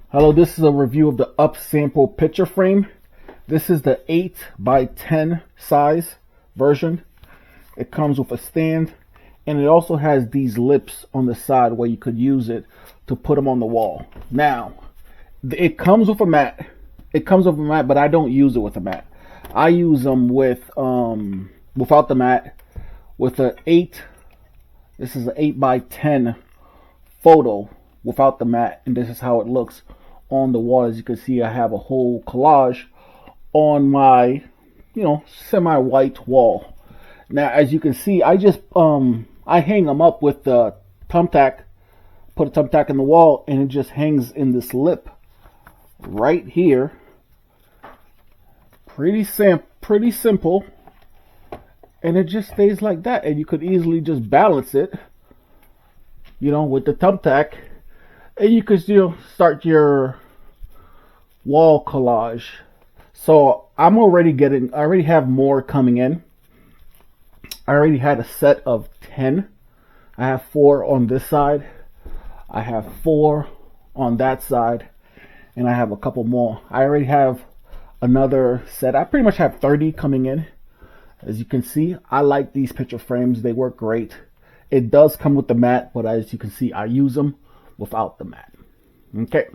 Hello, this is a review of the upsample picture frame. This is the 8 by 10 size version. It comes with a stand, and it also has these lips on the side where you could use it to put them on the wall. Now, it comes with a mat. It comes with a mat, but I don't use it with a mat. I use them with without the mat, with a 8. This is an 8 by 10 photo without the mat, and this is how it looks on the wall. As you can see, I have a whole collage on my semi-white wall. Now, as you can see, I just I hang them up with the thumbtack. Put a thumbtack in the wall, and it just hangs in this lip right here. Pretty simple, and it just stays like that. And you could easily just balance it, with the thumbtack, and you could start your wall collage. So I already have more coming in. I already had a set of 10. I have 4 on this side, I have 4 on that side, and I have a couple more. I already have another set. I pretty much have 30 coming in. As you can see, I like these picture frames. They work great. It does come with the mat, but as you can see, I use them without the mat. Okay.